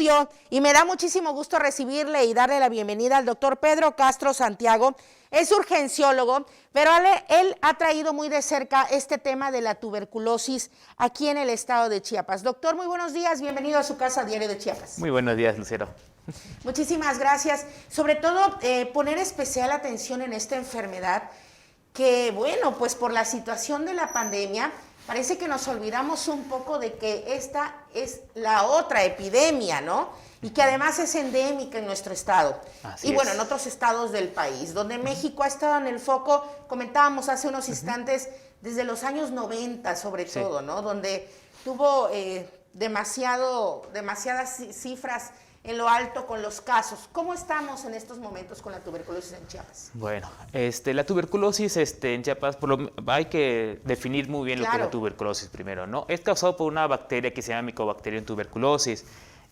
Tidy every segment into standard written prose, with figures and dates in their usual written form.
estudio y me da muchísimo gusto recibirle y darle la bienvenida al doctor Pedro Castro Santiago. Es urgenciólogo, pero él ha traído muy de cerca este tema de la tuberculosis aquí en el estado de Chiapas. Doctor, muy buenos días, bienvenido a su casa Diario de Chiapas. Muy buenos días, Lucero. Muchísimas gracias. Sobre todo, poner especial atención en esta enfermedad que, bueno, pues por la situación de la pandemia, parece que nos olvidamos un poco de que esta es la otra epidemia, ¿no? Y que además es endémica en nuestro estado. Así y bueno, es. en otros estados del país, donde México ha estado en el foco, comentábamos hace unos instantes, desde los años 90 sobre todo, ¿no? Donde tuvo demasiadas cifras en lo alto con los casos. ¿Cómo estamos en estos momentos con la tuberculosis en Chiapas? Bueno, la tuberculosis en Chiapas, hay que definir muy bien lo que es la tuberculosis primero, ¿no? Es causado por una bacteria que se llama Mycobacterium tuberculosis.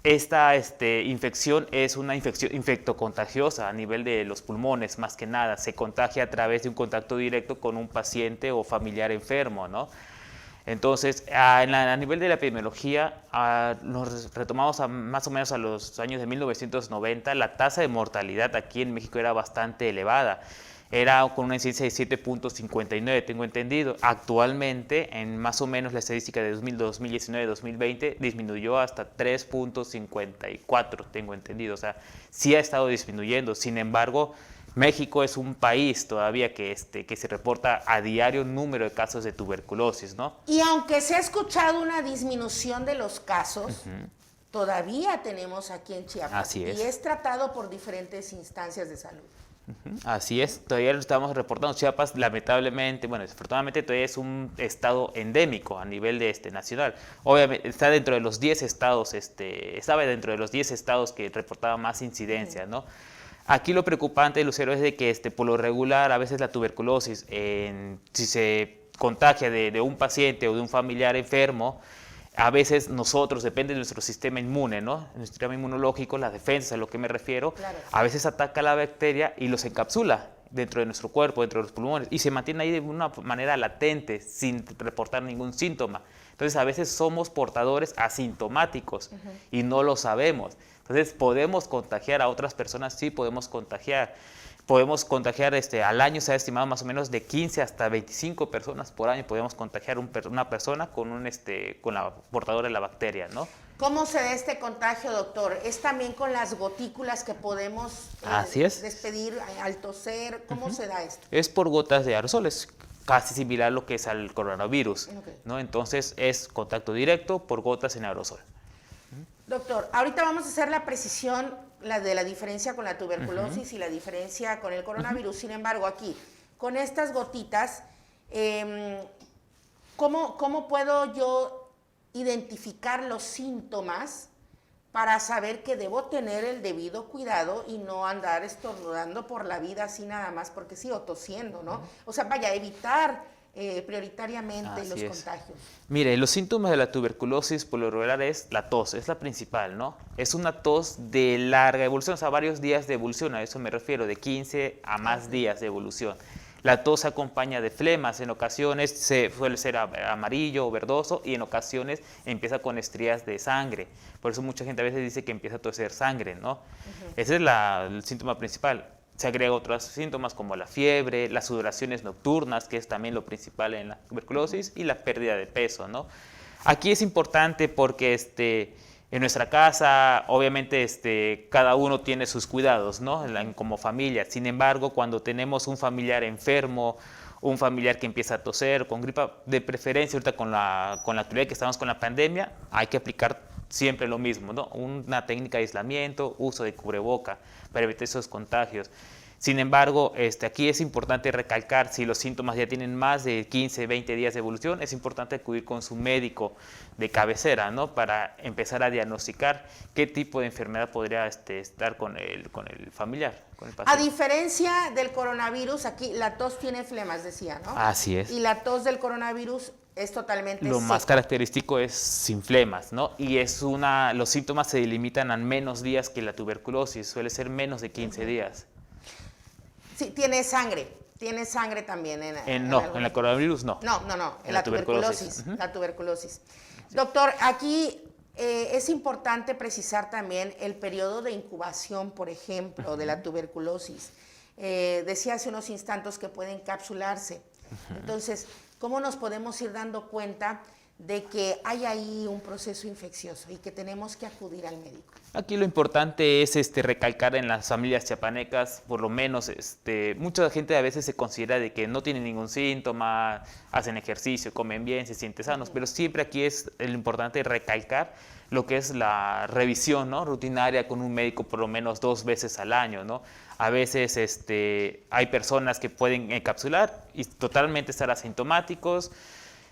Esta infección es una infección infectocontagiosa a nivel de los pulmones, más que nada. Se contagia a través de un contacto directo con un paciente o familiar enfermo, ¿no? Entonces, a nivel de la epidemiología, nos retomamos más o menos a los años de 1990, la tasa de mortalidad aquí en México era bastante elevada. Era con una incidencia de 7.59, tengo entendido. Actualmente, en más o menos la estadística de 2019-2020, disminuyó hasta 3.54, tengo entendido. O sea, sí ha estado disminuyendo. Sin embargo, México es un país todavía que se reporta a diario un número de casos de tuberculosis, ¿no? Y aunque se ha escuchado una disminución de los casos, todavía tenemos aquí en Chiapas. Así es. Y es tratado por diferentes instancias de salud. Así es, todavía lo estamos reportando. Chiapas, lamentablemente, bueno, desafortunadamente todavía es un estado endémico a nivel nacional. Obviamente está dentro de los 10 estados, estaba dentro de los 10 estados que reportaban más incidencia, ¿no? Aquí lo preocupante, Lucero, es de que por lo regular a veces la tuberculosis, si se contagia de un paciente o de un familiar enfermo, a veces nosotros, depende de nuestro sistema inmune, ¿no? Nuestro sistema inmunológico, la defensa, a lo que me refiero, a veces ataca la bacteria y los encapsula dentro de nuestro cuerpo, dentro de los pulmones, y se mantiene ahí de una manera latente, sin reportar ningún síntoma. Entonces, a veces somos portadores asintomáticos y no lo sabemos. Entonces, ¿podemos contagiar a otras personas? Sí, podemos contagiar. Podemos contagiar, al año se ha estimado más o menos de 15 hasta 25 personas por año. Podemos contagiar una persona con la portadora de la bacteria, ¿no? ¿Cómo se da este contagio, doctor? ¿Es también con las gotículas que podemos despedir al toser? ¿Cómo se da esto? Es por gotas de aerosoles, casi similar a lo que es al coronavirus, ¿no? Entonces, es contacto directo por gotas en aerosol. Doctor, ahorita vamos a hacer la precisión de la diferencia con la tuberculosis y la diferencia con el coronavirus. Sin embargo, aquí, con estas gotitas, ¿cómo puedo yo identificar los síntomas para saber que debo tener el debido cuidado y no andar estornudando por la vida así nada más porque sí, o tosiendo, ¿no? O sea, vaya, evitar prioritariamente los contagios. Mire, los síntomas de la tuberculosis por lo regular es la tos, es la principal, ¿no? Es una tos de larga evolución, o sea, varios días de evolución, a eso me refiero, de 15 a más días de evolución. La tos se acompaña de flemas, en ocasiones suele ser amarillo o verdoso y en ocasiones empieza con estrías de sangre. Por eso mucha gente a veces dice que empieza a toser sangre, ¿no? Ese es el síntoma principal. Se agrega otros síntomas como la fiebre, las sudoraciones nocturnas, que es también lo principal en la tuberculosis, y la pérdida de peso, ¿no? Aquí es importante porque en nuestra casa, obviamente, cada uno tiene sus cuidados, ¿no? Como familia. Sin embargo, cuando tenemos un familiar enfermo, un familiar que empieza a toser, con gripa, de preferencia, ahorita con la actualidad que estamos con la pandemia, hay que aplicar siempre lo mismo, ¿no? Una técnica de aislamiento, uso de cubreboca para evitar esos contagios. Sin embargo, aquí es importante recalcar, si los síntomas ya tienen más de 15, 20 días de evolución, es importante acudir con su médico de cabecera, ¿no? Para empezar a diagnosticar qué tipo de enfermedad podría estar con el familiar, con el paciente. A diferencia del coronavirus, aquí la tos tiene flemas, decía, ¿no? Así es. Y la tos del coronavirus es totalmente Lo más característico es sin flemas, ¿no? Y los síntomas se delimitan a menos días que la tuberculosis, suele ser menos de 15 días. Sí, tiene sangre también. No, en la coronavirus no. No, en la tuberculosis. La tuberculosis. Doctor, aquí Es importante precisar también el periodo de incubación, por ejemplo, de la tuberculosis. Decía hace unos instantes que puede encapsularse. Entonces, ¿cómo nos podemos ir dando cuenta de que hay ahí un proceso infeccioso y que tenemos que acudir al médico? Aquí lo importante es recalcar en las familias chiapanecas, por lo menos mucha gente a veces se considera de que no tienen ningún síntoma, hacen ejercicio, comen bien, se sienten sanos, pero siempre aquí es lo importante recalcar lo que es la revisión, ¿no?, rutinaria con un médico por lo menos 2 veces al año, ¿no? A veces hay personas que pueden encapsular y totalmente estar asintomáticos,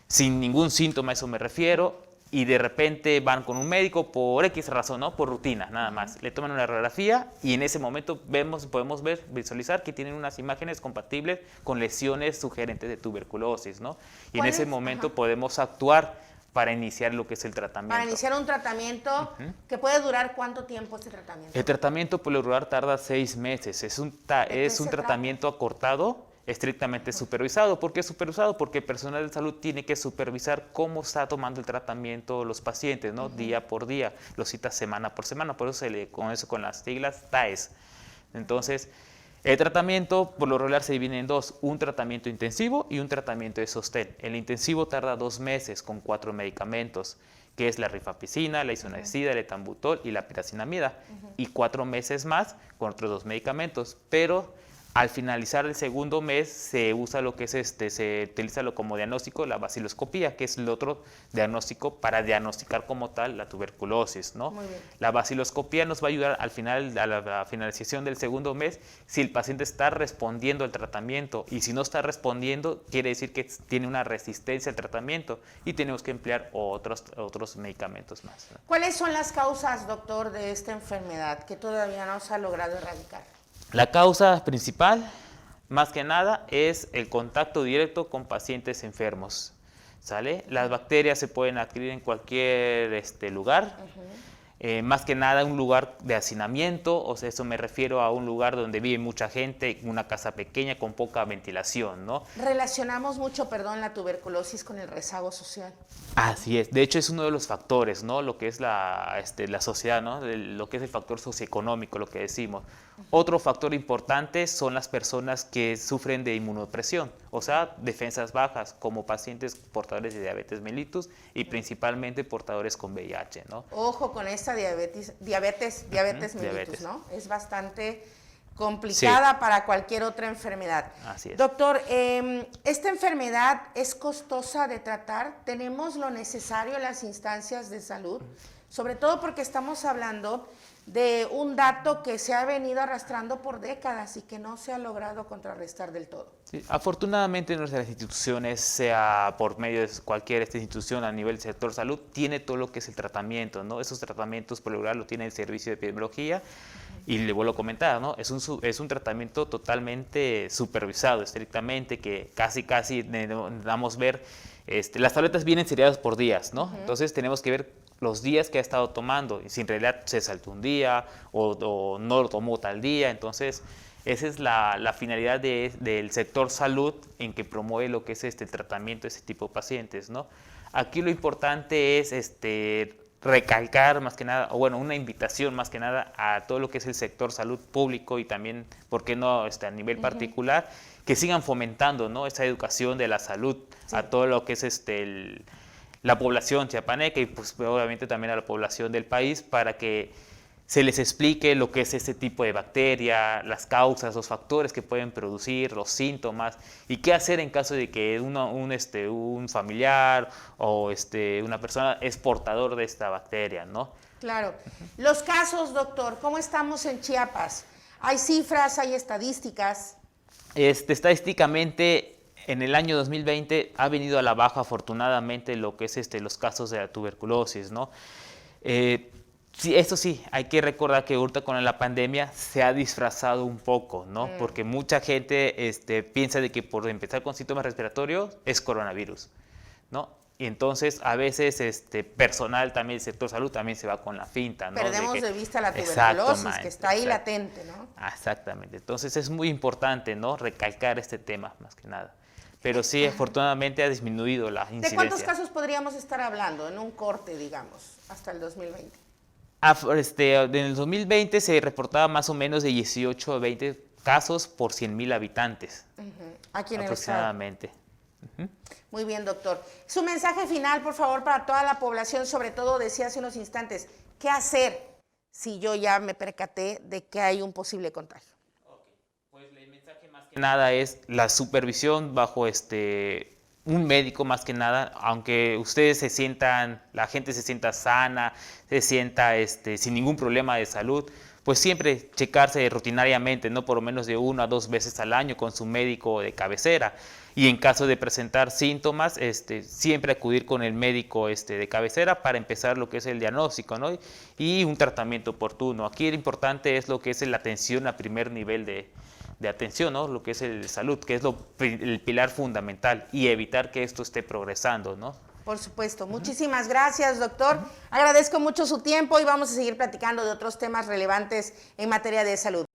sin ningún síntoma, a eso me refiero, y de repente van con un médico por X razón, ¿no?, por rutina, nada más. Le toman una radiografía y en ese momento podemos visualizar que tienen unas imágenes compatibles con lesiones sugerentes de tuberculosis, ¿no? Y en ese momento podemos actuar para iniciar lo que es el tratamiento. Para iniciar un tratamiento que puede durar, ¿cuánto tiempo este tratamiento? El tratamiento por lo regular tarda 6 meses. Es un tratamiento acortado, estrictamente supervisado. ¿Por qué supervisado? Porque el personal de salud tiene que supervisar cómo está tomando el tratamiento los pacientes, ¿no? Día por día, los cita semana por semana, por eso con las siglas TAES. Entonces, el tratamiento por lo regular se divide en 2, un tratamiento intensivo y un tratamiento de sostén. El intensivo tarda 2 meses con 4 medicamentos, que es la rifapicina, la isoniazida, el etambutol y la piracinamida, y 4 meses más con otros 2 medicamentos, pero al finalizar el segundo mes se usa lo que es se utiliza como diagnóstico la baciloscopía, que es el otro diagnóstico para diagnosticar como tal la tuberculosis, ¿no? Muy bien. La baciloscopía nos va a ayudar al final, a la finalización del segundo mes, si el paciente está respondiendo al tratamiento, y si no está respondiendo, quiere decir que tiene una resistencia al tratamiento y tenemos que emplear otros medicamentos más, ¿no? ¿Cuáles son las causas, doctor, de esta enfermedad que todavía no se ha logrado erradicar? La causa principal, más que nada, es el contacto directo con pacientes enfermos, ¿sale? Las bacterias se pueden adquirir en cualquier lugar, más que nada un lugar de hacinamiento, o sea, eso me refiero a un lugar donde vive mucha gente, una casa pequeña con poca ventilación, ¿no? Relacionamos mucho, la tuberculosis con el rezago social. Así es, de hecho es uno de los factores, ¿no? Lo que es la sociedad, ¿no? Lo que es el factor socioeconómico, lo que decimos. Otro factor importante son las personas que sufren de inmunodepresión, o sea, defensas bajas, como pacientes portadores de diabetes mellitus y principalmente portadores con VIH, ¿no? Ojo con esta diabetes mellitus, diabetes, ¿no? Es bastante complicada para cualquier otra enfermedad. Así es. Doctor, ¿esta enfermedad es costosa de tratar? ¿Tenemos lo necesario en las instancias de salud? Sobre todo porque estamos hablando de un dato que se ha venido arrastrando por décadas y que no se ha logrado contrarrestar del todo. Sí, afortunadamente nuestras instituciones, sea por medio de cualquier institución a nivel del sector salud, tiene todo lo que es el tratamiento, ¿no? Esos tratamientos por lo general lo tiene el servicio de epidemiología y le vuelvo a comentar, ¿no? Es un tratamiento totalmente supervisado, estrictamente, que casi damos ver, las tabletas vienen seriadas por días, ¿no? Entonces tenemos que ver los días que ha estado tomando, y si en realidad se saltó un día o no lo tomó tal día. Entonces esa es la finalidad del sector salud, en que promueve lo que es el tratamiento de ese tipo de pacientes, ¿no? Aquí lo importante es recalcar más que nada, o bueno, una invitación más que nada a todo lo que es el sector salud público y también, ¿por qué no a nivel particular, que sigan fomentando, ¿no?, esa educación de la salud a todo lo que es la población chiapaneca y pues obviamente también a la población del país, para que se les explique lo que es este tipo de bacteria, las causas, los factores que pueden producir, los síntomas y qué hacer en caso de que un familiar o una persona es portador de esta bacteria, ¿no? Claro. Los casos, doctor, ¿cómo estamos en Chiapas? ¿Hay cifras, hay estadísticas? Estadísticamente, en el año 2020 ha venido a la baja, afortunadamente, lo que es los casos de la tuberculosis, ¿no? Sí, eso sí, hay que recordar que ahorita con la pandemia se ha disfrazado un poco, ¿no? Porque mucha gente piensa de que por empezar con síntomas respiratorios es coronavirus, ¿no? Y entonces a veces personal también del sector salud también se va con la finta, ¿no? Perdemos de vista la tuberculosis, que está ahí latente, ¿no? Exactamente. Entonces es muy importante, ¿no?, recalcar este tema más que nada. pero sí, afortunadamente ha disminuido la ¿De incidencia. cuántos casos podríamos estar hablando en un corte, digamos, hasta el 2020? En el 2020 se reportaba más o menos de 18 a 20 casos por 100,000 habitantes. Aquí en el estado. Aproximadamente. Muy bien, doctor. Su mensaje final, por favor, para toda la población, sobre todo, decía hace unos instantes, ¿qué hacer si yo ya me percaté de que hay un posible contagio? Pues el mensaje más que nada es la supervisión bajo un médico más que nada, aunque ustedes se sientan, la gente se sienta sana, se sienta sin ningún problema de salud, pues siempre checarse rutinariamente, ¿no? Por lo menos de 1 a 2 veces al año con su médico de cabecera. Y en caso de presentar síntomas, siempre acudir con el médico de cabecera para empezar lo que es el diagnóstico, ¿no? Y un tratamiento oportuno. Aquí lo importante es lo que es la atención a primer nivel de atención, ¿no? Lo que es el salud, que es el pilar fundamental, y evitar que esto esté progresando, ¿no? Por supuesto. Muchísimas gracias, doctor. Agradezco mucho su tiempo y vamos a seguir platicando de otros temas relevantes en materia de salud.